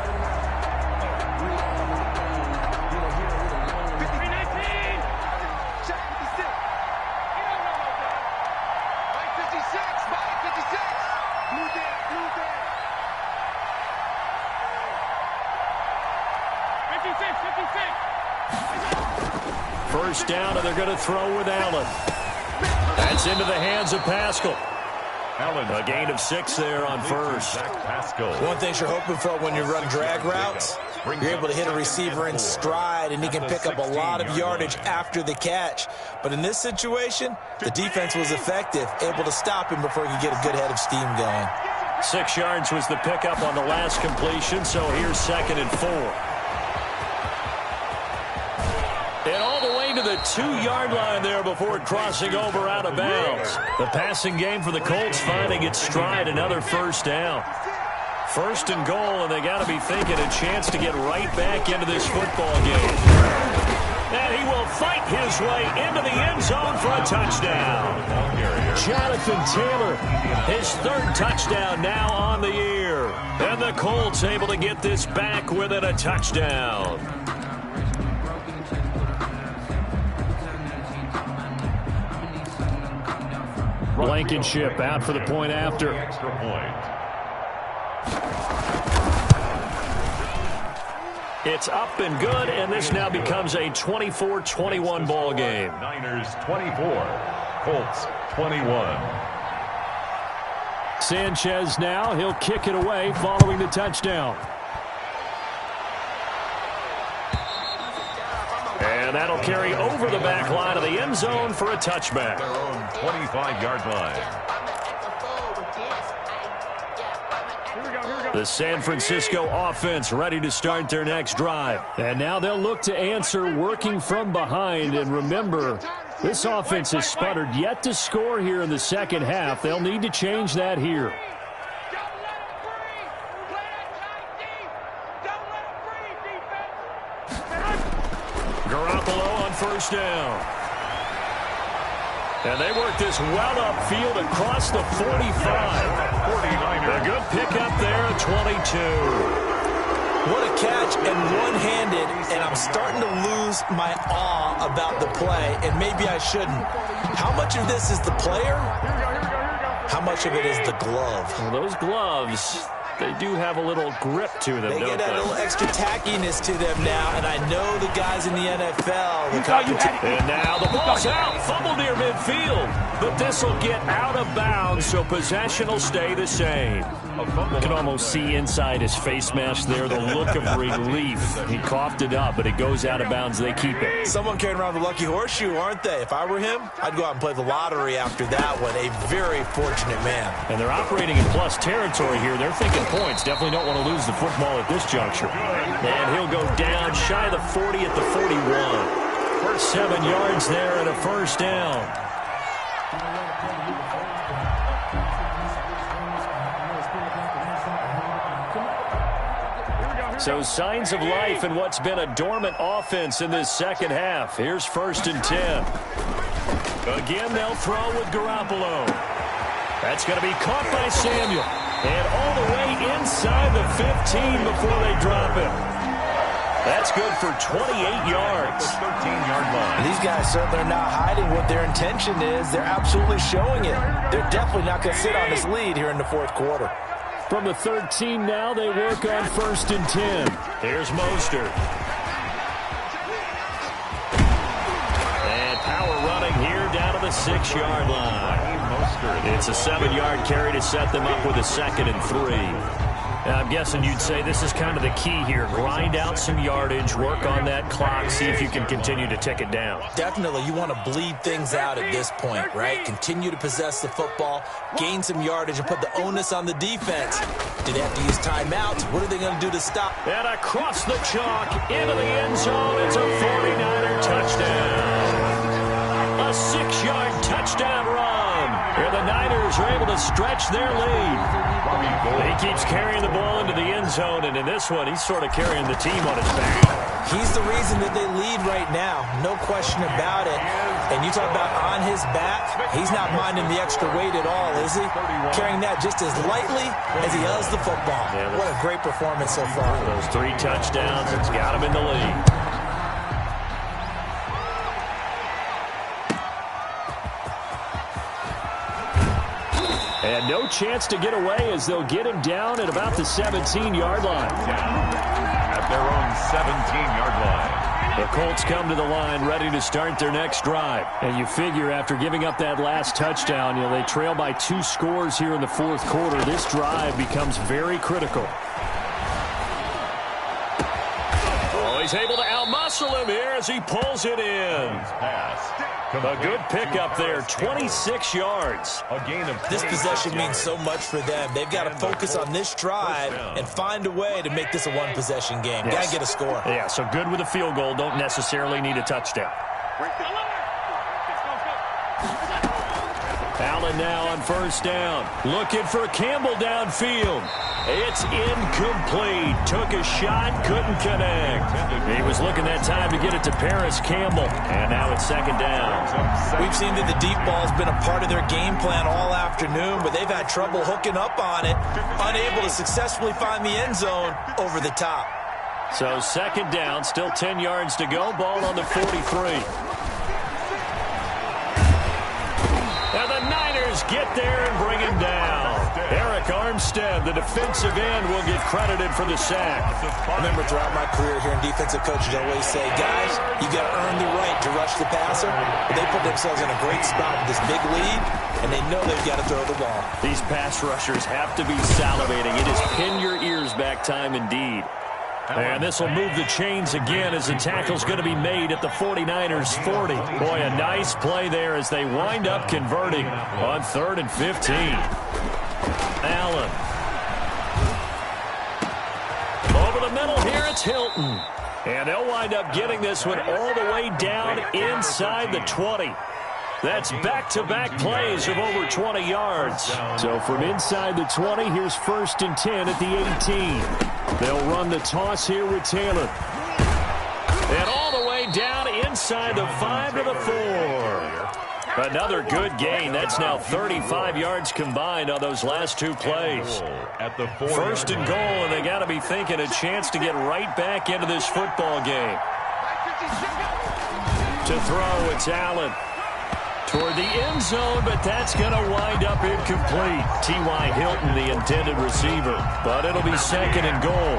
Speaker 2: First down, and they're going to throw with Allen. That's into the hands of Pascal.
Speaker 4: Allen,
Speaker 2: a gain of 6 there on first.
Speaker 3: One thing you're hoping for when you run drag routes, you're able to hit a receiver in stride, and he can pick up a lot of yardage after the catch. But in this situation, the defense was effective, able to stop him before he could get a good head of steam going.
Speaker 2: 6 yards was the pickup on the last completion, so here's 2nd and 4. And all the way to the 2-yard line there before crossing over out of bounds. The passing game for the Colts finding its stride, another first down. 1st and goal, and they got to be thinking a chance to get right back into this football game. And he will fight his way into the end zone for a touchdown. Jonathan Taylor, his 3rd touchdown now on the year. And the Colts able to get this back within a touchdown. Blankenship out for the point after.
Speaker 4: Extra point.
Speaker 2: It's up and good, and this now becomes a 24-21 ball game.
Speaker 4: Niners 24, Colts 21.
Speaker 2: Sanchez now, he'll kick it away following the touchdown. And that'll carry over the back line of the end zone for a touchback.
Speaker 4: Their own 25-yard line.
Speaker 2: The San Francisco offense ready to start their next drive. And now they'll look to answer working from behind. And remember, this offense has sputtered yet to score here in the second half. They'll need to change that here. Garoppolo on first down. And they work this well upfield across the 45. A good pickup there at 22.
Speaker 3: What a catch, and one-handed, and I'm starting to lose my awe about the play, and maybe I shouldn't. How much of this is the player? How much of it is the glove?
Speaker 2: Well, those gloves, they do have a little grip to them,
Speaker 3: They
Speaker 2: don't
Speaker 3: get a little extra tackiness to them now, and I know the guys in the NFL.
Speaker 2: And now the ball's out. Fumble near midfield. But this will get out of bounds, so possession will stay the same. You can almost see inside his face mask there the look of relief. He coughed it up, but it goes out of bounds. They keep it.
Speaker 3: Someone carrying around the lucky horseshoe, aren't they? If I were him, I'd go out and play the lottery after that one. A very fortunate man.
Speaker 2: And they're operating in plus territory here. They're thinking points. Definitely don't want to lose the football at this juncture. And he'll go down shy of the 40 at the 41. First 7 yards there and a first down. So signs of life in what's been a dormant offense in this second half. Here's 1st and 10. Again, they'll throw with Garoppolo. That's going to be caught by Samuel. And all the way inside the 15 before they drop him. That's good for 28 yards.
Speaker 4: 13-yard line.
Speaker 3: These guys certainly are not hiding what their intention is. They're absolutely showing it. They're definitely not going to sit on this lead here in the fourth quarter.
Speaker 2: From the 13 now, they work on 1st and 10. Here's Mostert. And power running here down to the 6-yard line. It's a 7-yard carry to set them up with a 2nd and 3. Now, I'm guessing you'd say this is kind of the key here. Grind out some yardage, work on that clock, see if you can continue to tick it down.
Speaker 3: Definitely, you want to bleed things out at this point, right? Continue to possess the football, gain some yardage, and put the onus on the defense. Do they have to use timeouts? What are they going to do to stop?
Speaker 2: And across the chalk, into the end zone, it's a 49er touchdown. A 6-yard touchdown run. Here the Niners are able to stretch their lead. He keeps carrying the ball into the end zone, and in this one, he's sort of carrying the team on his back.
Speaker 3: He's the reason that they lead right now. No question about it. And you talk about on his back, he's not minding the extra weight at all, is he? Carrying that just as lightly as he does the football.
Speaker 2: Yeah,
Speaker 3: what a great performance so far.
Speaker 2: Those 3 touchdowns, it's got him in the lead. And no chance to get away as they'll get him down at about the 17-yard line.
Speaker 4: At their own 17-yard line.
Speaker 2: The Colts come to the line ready to start their next drive. And you figure after giving up that last touchdown, they trail by 2 scores here in the fourth quarter. This drive becomes very critical. Oh, he's able to outmuscle him here as he pulls it in. A good pickup there, 26 yards.
Speaker 4: A gain of
Speaker 3: this possession means so much for them. They've got to focus on this drive and find a way to make this a one-possession game.
Speaker 2: Yes.
Speaker 3: Got to get a score.
Speaker 2: Yeah, so good with a field goal. Don't necessarily need a touchdown. Allen now on first down. Looking for Campbell downfield. It's incomplete. Took a shot, couldn't connect. He was looking that time to get it to Paris Campbell. And now it's 2nd down.
Speaker 3: We've seen that the deep ball's been a part of their game plan all afternoon, but they've had trouble hooking up on it, unable to successfully find the end zone over the top.
Speaker 2: So 2nd down, still 10 yards to go. Ball on the 43. Now the Niners get there and bring him down. Eric Armstead, the defensive end, will get credited for the sack.
Speaker 3: I remember throughout my career hearing defensive coaches always say, guys, you got to earn the right to rush the passer. But they put themselves in a great spot with this big lead, and they know they've got to throw the ball.
Speaker 2: These pass rushers have to be salivating. It is pin your ears back time indeed. And this will move the chains again as the tackle's going to be made at the 49ers 40. Boy, a nice play there as they wind up converting on 3rd and 15. Allen. Over the middle here, it's Hilton. And they'll wind up getting this one all the way down inside the 20. That's back-to-back plays of over 20 yards. So from inside the 20, here's 1st and 10 at the 18. They'll run the toss here with Taylor. And all the way down inside the 5 to the 4. Another good gain. That's now 35 yards combined on those last two plays.
Speaker 4: At the
Speaker 2: 1st and goal, and they got to be thinking a chance to get right back into this football game. To throw, it's Allen. Toward the end zone, but that's going to wind up incomplete. T.Y. Hilton, the intended receiver. But it'll be 2nd and goal.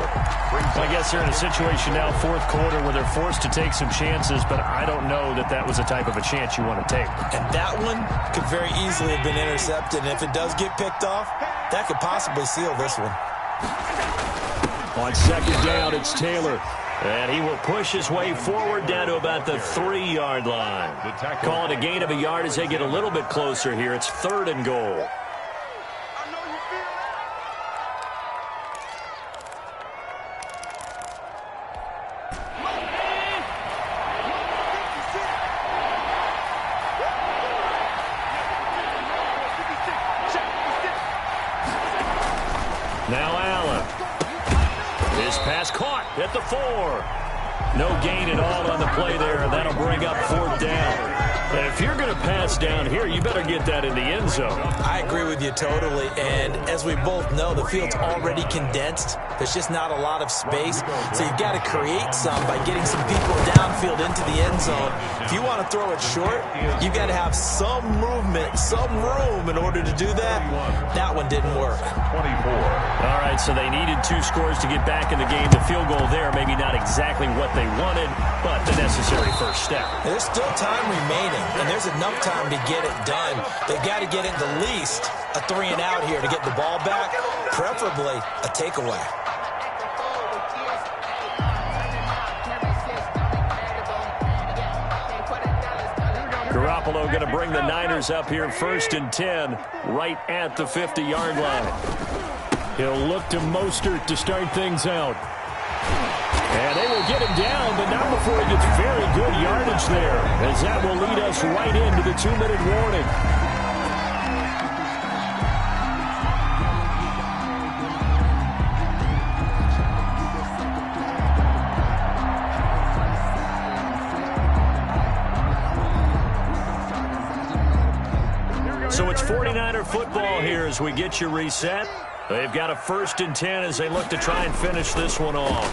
Speaker 2: I guess they're in a situation now, 4th quarter, where they're forced to take some chances, but I don't know that that was the type of a chance you want to take.
Speaker 3: And that one could very easily have been intercepted. And if it does get picked off, that could possibly seal this one.
Speaker 2: On 2nd down, it's Taylor. And he will push his way forward down to about the 3-yard line. Call it a gain of a yard as they get a little bit closer here. It's 3rd and goal. Now Allen. His pass caught at the 4. No gain at all on the play there, and that'll bring up 4th down. And if you're going to pass down here, you better get that in the end zone.
Speaker 3: I agree with you totally, and as we both know, the field's already condensed. There's just not a lot of space, so you've got to create some by getting some people downfield into the end zone. If you want to throw it short, you've got to have some movement, some room in order to do that. That one didn't work.
Speaker 4: 24.
Speaker 2: All right, so they needed 2 scores to get back in the game. The field goal there, maybe not exactly what they wanted, but the necessary first step.
Speaker 3: There's still time remaining, and there's enough time to get it done. They've got to get at the least a 3 and out here to get the ball back, preferably a takeaway.
Speaker 2: Garoppolo going to bring the Niners up here 1st and 10, right at the 50-yard line. He'll look to Mostert to start things out. And they will get him down, but not before he gets very good yardage there, as that will lead us right into the 2-minute warning. So it's 49er football here as we get you reset. They've got a 1st and 10 as they look to try and finish this one off.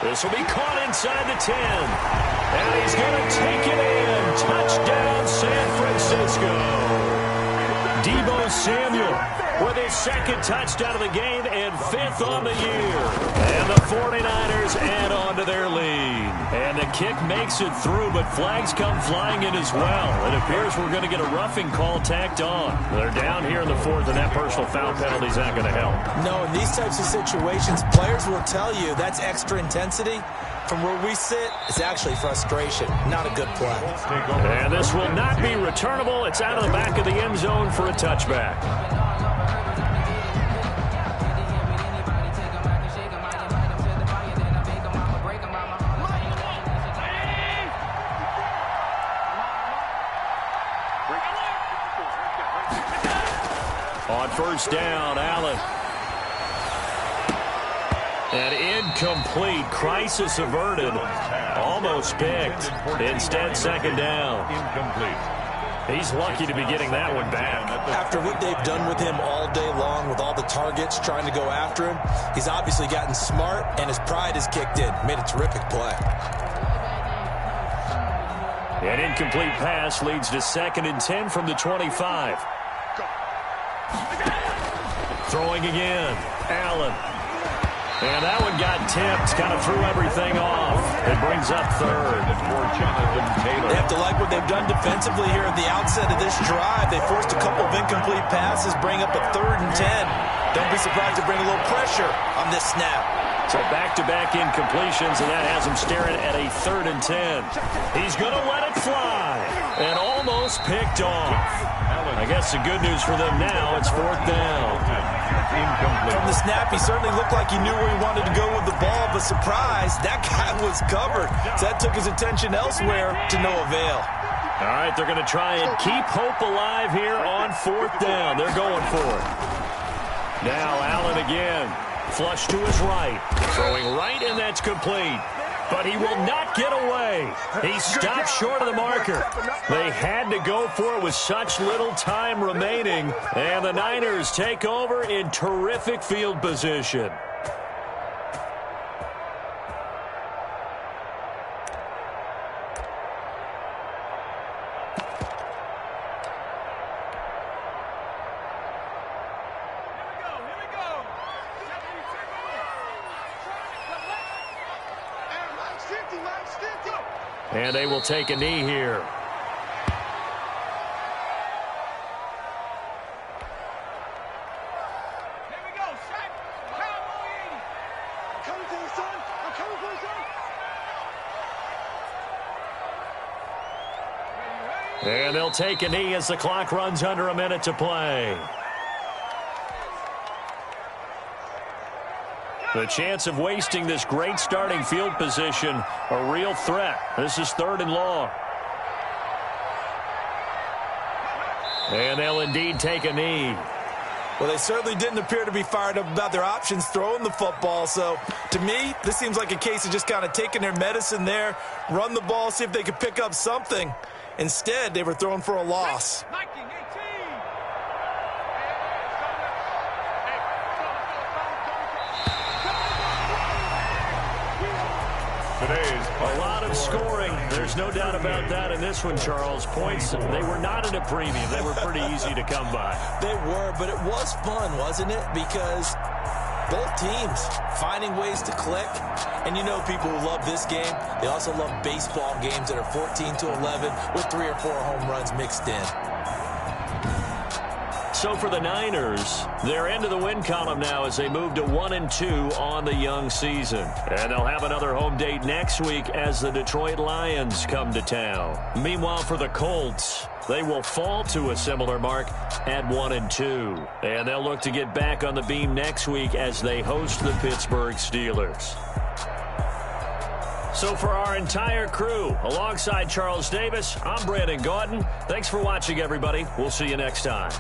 Speaker 2: This will be caught inside the 10. And he's going to take it in. Touchdown, San Francisco. Deebo Samuel with his 2nd touchdown of the game and 5th on the year. And the 49ers add on to their lead. And the kick makes it through, but flags come flying in as well. It appears we're going to get a roughing call tacked on. They're down here in the 4th, and that personal foul penalty is not going to help.
Speaker 3: No, in these types of situations, players will tell you that's extra intensity. From where we sit, it's actually frustration. Not a good play.
Speaker 2: And this will not be returnable. It's out of the back of the end zone for a touchback. On 1st down, Allen. And incomplete. Crisis averted. Almost picked. Instead, 2nd down.
Speaker 4: Incomplete.
Speaker 2: He's lucky to be getting that one back.
Speaker 3: After what they've done with him all day long with all the targets trying to go after him, he's obviously gotten smart, and his pride has kicked in. Made a terrific play.
Speaker 2: An incomplete pass leads to 2nd and 10 from the 25. Throwing again. Allen. And that one got tipped, kind of threw everything off. It brings up 3rd.
Speaker 3: They have to like what they've done defensively here at the outset of this drive. They forced a couple of incomplete passes, bring up a 3rd and 10. Don't be surprised to bring a little pressure on this snap.
Speaker 2: So back-to-back incompletions, and that has him staring at a 3rd and 10. He's going to let it fly, and almost picked off. I guess the good news for them now, it's 4th down.
Speaker 3: From the snap, he certainly looked like he knew where he wanted to go with the ball, but surprise, that guy was covered. So that took his attention elsewhere to no avail.
Speaker 2: All right, they're going to try and keep hope alive here on 4th down. They're going for it. Now Allen again. Flush to his right. Throwing right, and that's complete. but he will not get away. He stopped short of the marker. They had to go for it with such little time remaining, and the Niners take over in terrific field position. And they will take a knee here. And they'll take a knee as the clock runs under a minute to play. The chance of wasting this great starting field position, a real threat. This is 3rd and long. And they'll indeed take a knee.
Speaker 3: Well, they certainly didn't appear to be fired up about their options throwing the football. So, to me, this seems like a case of just kind of taking their medicine there, run the ball, see if they could pick up something. Instead, they were throwing for a loss.
Speaker 2: A lot of scoring. There's no doubt about that in this one, Charles. Points, they were not at a premium. They were pretty easy to come by.
Speaker 3: They were, but it was fun, wasn't it? Because both teams finding ways to click. And you know people who love this game, they also love baseball games that are 14-11 with 3 or 4 home runs mixed in.
Speaker 2: So for the Niners, they're into the win column now as they move to 1-2 on the young season. And they'll have another home date next week as the Detroit Lions come to town. Meanwhile, for the Colts, they will fall to a similar mark at 1-2. And they'll look to get back on the beam next week as they host the Pittsburgh Steelers. So for our entire crew, alongside Charles Davis, I'm Brandon Gaudin. Thanks for watching, everybody. We'll see you next time.